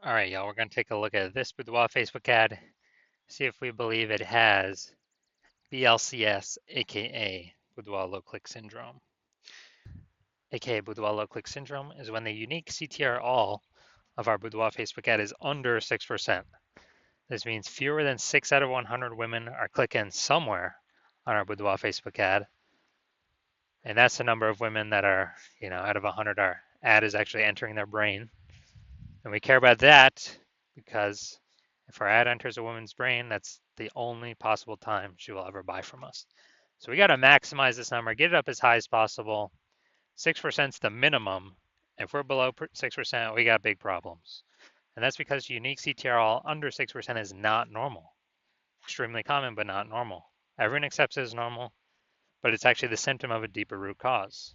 All right, y'all, we're going to take a look at this Boudoir Facebook ad, see if we believe it has BLCS, aka Boudoir low click syndrome. AKA Boudoir low click syndrome is when the unique CTR all of our Boudoir Facebook ad is under 6%. This means fewer than 6 out of 100 women are clicking somewhere on our Boudoir Facebook ad. And that's the number of women that are, out of 100, our ad is actually entering their brain. And we care about that because if our ad enters a woman's brain, that's the only possible time she will ever buy from us. So we got to maximize this number, get it up as high as possible. 6% is the minimum. If we're below 6%, we got big problems. And that's because unique CTRL under 6% is not normal. Extremely common, but not normal. Everyone accepts it as normal, but it's actually the symptom of a deeper root cause.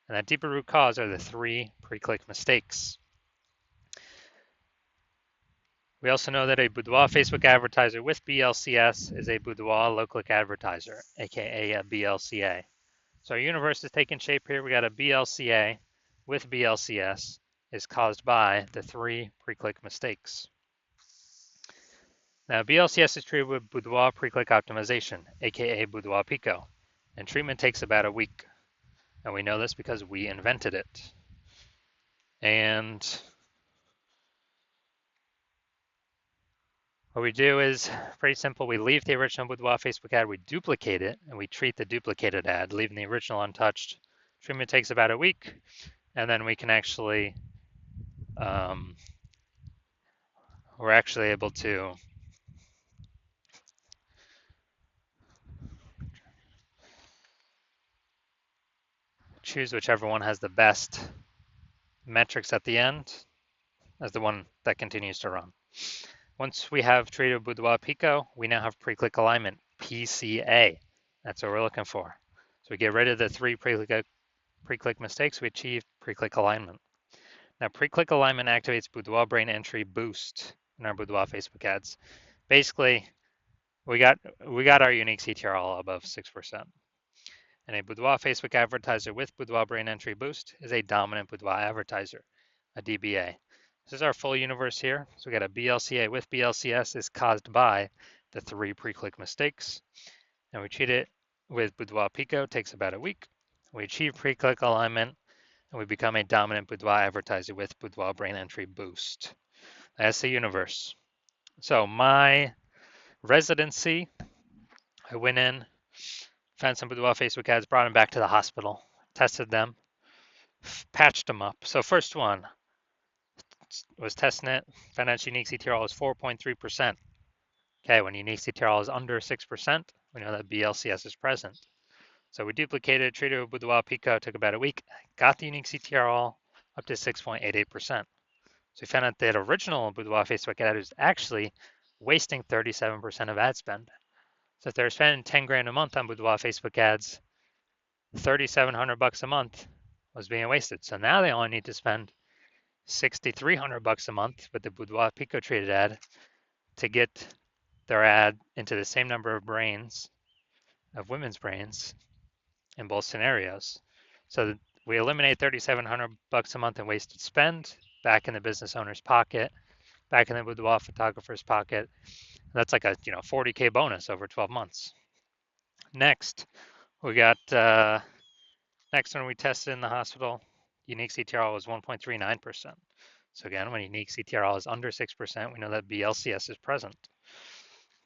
And that deeper root cause are the 3 pre-click mistakes. We also know that a Boudoir Facebook advertiser with BLCS is a Boudoir low-click advertiser, aka a BLCA. So our universe is taking shape here. We got a BLCA with BLCS is caused by the 3 pre-click mistakes. Now, BLCS is treated with Boudoir pre-click optimization, aka Boudoir Pico, and treatment takes about a week. And we know this because we invented it. And what we do is pretty simple. We leave the original Boudoir Facebook ad, we duplicate it, and we treat the duplicated ad, leaving the original untouched. Treatment takes about a week, and then we can actually, we're actually able to choose whichever one has the best metrics at the end as the one that continues to run. Once we have treated Boudoir Pico, we now have pre-click alignment, PCA. That's what we're looking for. So we get rid of the 3 pre-click mistakes, we achieve pre-click alignment. Now, pre-click alignment activates Boudoir brain entry boost in our Boudoir Facebook ads. Basically, we got our unique CTR all above 6%. And a Boudoir Facebook advertiser with Boudoir brain entry boost is a dominant Boudoir advertiser, a DBA. This is our full universe here. So we got a BLCA with BLCS is caused by the 3 pre-click mistakes. And we treat it with Boudoir Pico, takes about a week. We achieve pre-click alignment, and we become a dominant Boudoir advertiser with Boudoir brain entry boost. That's the universe. So my residency, I went in, found some Boudoir Facebook ads, brought them back to the hospital, tested them, patched them up. So first one was testing it, found out unique CTRL is 4.3%. Okay, when unique CTRL is under 6%, we know that BLCS is present. So we duplicated, treated with Boudoir Pico, took about a week, got the unique CTRL up to 6.88%. So we found out that original Boudoir Facebook ad was actually wasting 37% of ad spend. So if they're spending 10 grand a month on Boudoir Facebook ads, 3,700 bucks a month was being wasted. So now they only need to spend 6,300 bucks a month with the Boudoir Pico treated ad to get their ad into the same number of brains, of women's brains, in both scenarios. So we eliminate 3,700 bucks a month in wasted spend back in the business owner's pocket, back in the Boudoir photographer's pocket. That's like a 40K bonus over 12 months. Next, we got next one we tested in the hospital. Unique CTRL was 1.39%. So again, when unique CTRL is under 6%, we know that BLCS is present.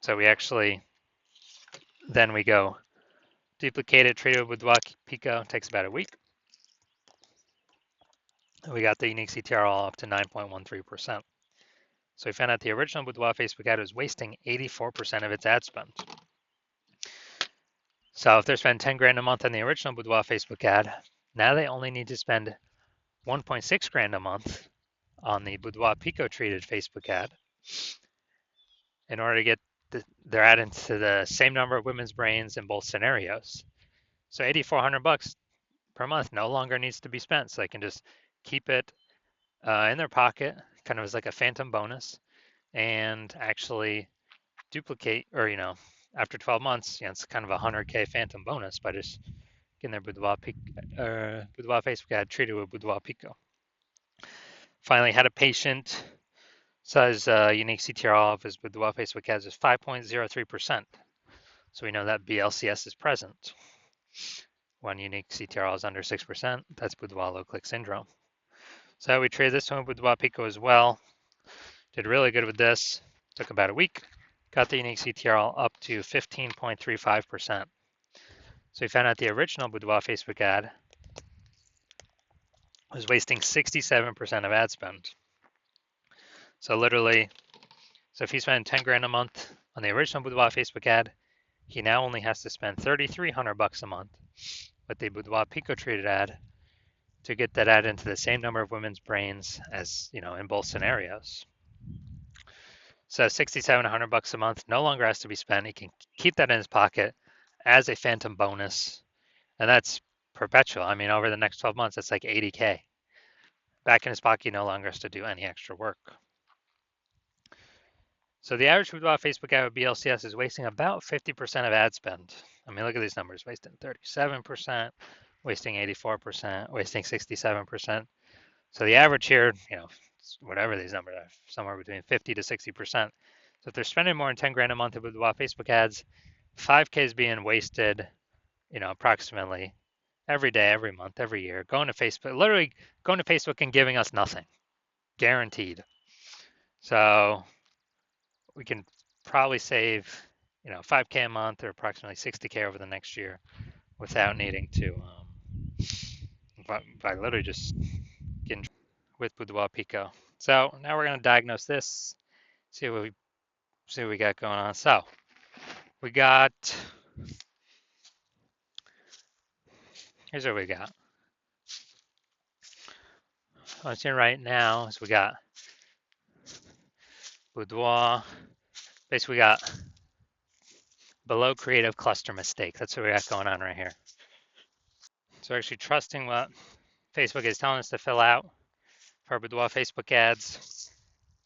So we actually, then we go duplicate it, treat it with Boudoir Pico, takes about a week. We got the unique CTRL up to 9.13%. So we found out the original Boudoir Facebook ad was wasting 84% of its ad spend. So if they're spending 10 grand a month on the original Boudoir Facebook ad, now they only need to spend 1.6 grand a month on the Boudoir Pico treated Facebook ad in order to get their ad into the same number of women's brains in both scenarios. So 8,400 bucks per month no longer needs to be spent. So they can just keep it in their pocket, kind of as like a phantom bonus, and actually duplicate, or after 12 months, it's kind of a 100K phantom bonus by just getting their Boudoir Facebook ad treated with Boudoir Pico. Finally, had a patient Size unique CTRL of his Boudoir Facebook ads is 5.03%. So we know that BLCS is present. When unique CTRL is under 6%, that's Boudoir low click syndrome. So we traded this one with Boudoir Pico as well. Did really good with this. Took about a week. Got the unique CTRL up to 15.35%. So we found out the original Boudoir Facebook ad was wasting 67% of ad spend. So literally, so if he spent 10 grand a month on the original Boudoir Facebook ad, he now only has to spend $3,300 a month with the Boudoir Pico traded ad to get that ad into the same number of women's brains as, in both scenarios. So $6,700 a month no longer has to be spent. He can keep that in his pocket as a phantom bonus, and that's perpetual. I mean, over the next 12 months, that's like 80K. Back in his pocket, he no longer has to do any extra work. So the average Boudoir Facebook ad with BLCS is wasting about 50% of ad spend. I mean, look at these numbers, wasting 37%, wasting 84%, wasting 67%. So the average here, whatever these numbers are, somewhere between 50 to 60%. So if they're spending more than 10 grand a month with Boudoir Facebook ads, 5K is being wasted, approximately every day, every month, every year, going to Facebook, literally going to Facebook and giving us nothing, guaranteed. So we can probably save, 5K a month or approximately 60K over the next year without needing to, by literally just getting with Boudoir Pico. So now we're going to diagnose this, see what we got going on. So we got, here's what we got. What I'm seeing right now is we got Boudoir. Basically, we got below creative cluster mistake. That's what we got going on right here. So we're actually trusting what Facebook is telling us to fill out for our Boudoir Facebook ads.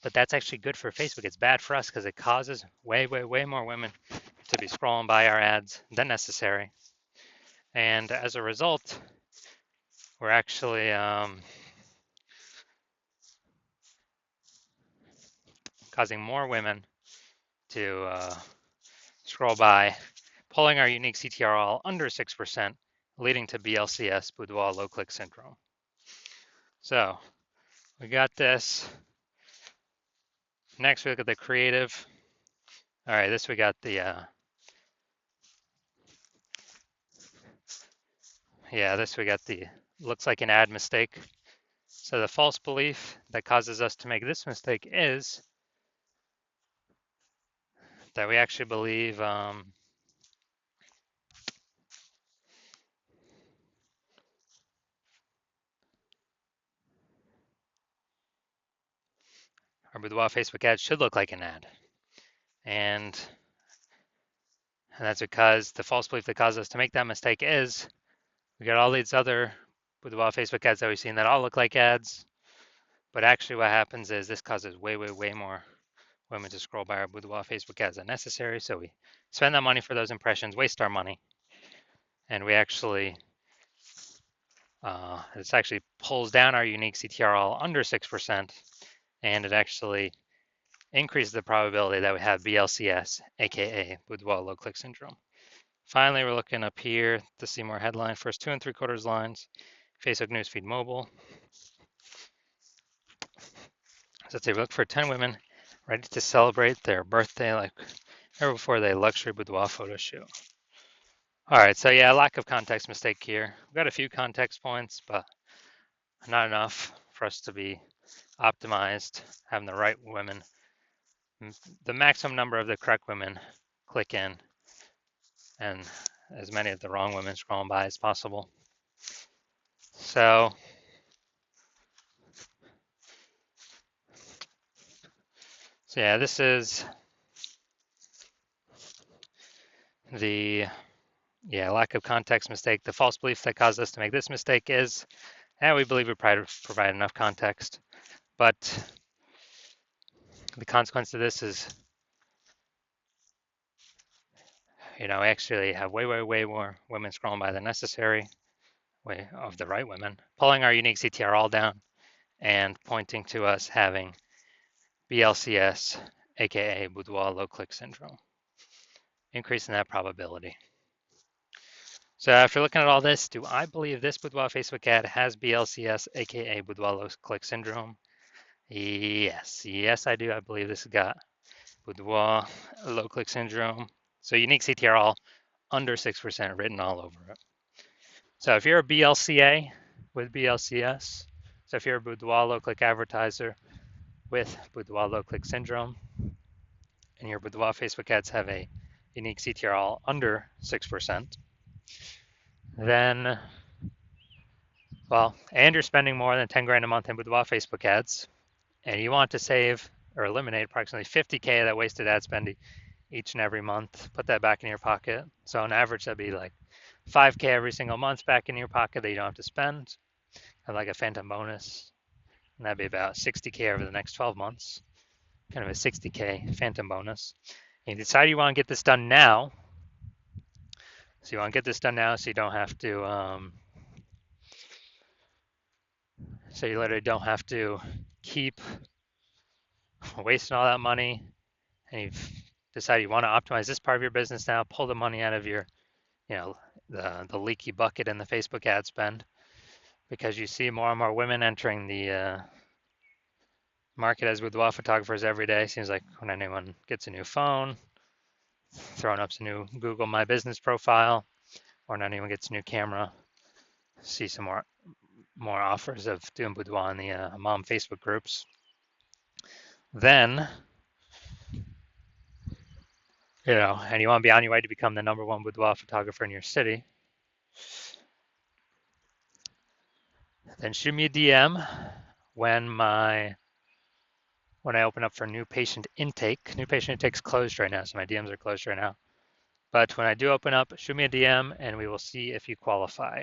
But that's actually good for Facebook. It's bad for us because it causes way, way, way more women to be scrolling by our ads than necessary. And as a result, we're actually causing more women to scroll by, pulling our unique CTRL under 6%, leading to BLCS, Boudoir low click syndrome. So we got this. Next, we look at the creative. All right, this we got the, this we got the, looks like an ad mistake. So the false belief that causes us to make this mistake is that we actually believe our Boudoir Facebook ad should look like an ad. And that's because the false belief that causes us to make that mistake is we got all these other Boudoir Facebook ads that we've seen that all look like ads. But actually what happens is this causes way, way, way more women to scroll by our Boudoir Facebook ads than necessary. So we spend that money for those impressions, waste our money. And we actually, this actually pulls down our unique CTRL under 6%. And it actually increases the probability that we have BLCS, aka Boudoir low click syndrome. Finally, we're looking up here to see more headline. First 2 3/4 lines, Facebook newsfeed mobile. So let's say we look for 10 women ready to celebrate their birthday like ever before they luxury boudoir photo shoot. All right, so yeah, lack of context mistake here. We've got a few context points, but not enough for us to be optimized, having the right women, the maximum number of the correct women click in, and as many of the wrong women scrolling by as possible. So yeah, this is the lack of context mistake. The false belief that caused us to make this mistake is, we believe we provide enough context, but the consequence of this is, we actually have way, way, way more women scrolling by than necessary, way of the right women, pulling our unique CTR all down and pointing to us having BLCS, aka Boudoir low click syndrome, increasing that probability. So after looking at all this, do I believe this Boudoir Facebook ad has BLCS, aka Boudoir low click syndrome? Yes, I do. I believe this has got Boudoir low click syndrome. So unique CTRL under 6% written all over it. So if you're a BLCA with BLCS, so if you're a Boudoir low click advertiser with Boudoir low click syndrome, and your Boudoir Facebook ads have a unique CTRL under 6%, then, well, and you're spending more than 10 grand a month in Boudoir Facebook ads, and you want to save or eliminate approximately 50K of that wasted ad spend each and every month, put that back in your pocket. So on average, that'd be like 5K every single month back in your pocket that you don't have to spend, and like a phantom bonus. And that'd be about 60K over the next 12 months, kind of a 60K phantom bonus. And you decide you want to get this done now. So you want to get this done now so you don't have to, so you literally don't have to keep wasting all that money. And you've decided you want to optimize this part of your business now, pull the money out of your, the leaky bucket in the Facebook ad spend, because you see more and more women entering the market as boudoir photographers every day. Seems like when anyone gets a new phone, throwing up some new Google My Business profile, or when anyone gets a new camera, see some more offers of doing boudoir in the mom Facebook groups. Then, and you want to be on your way to become the #1 boudoir photographer in your city, then shoot me a DM when I open up for new patient intake. New patient intake's closed right now, so my DMs are closed right now. But when I do open up, shoot me a DM and we will see if you qualify.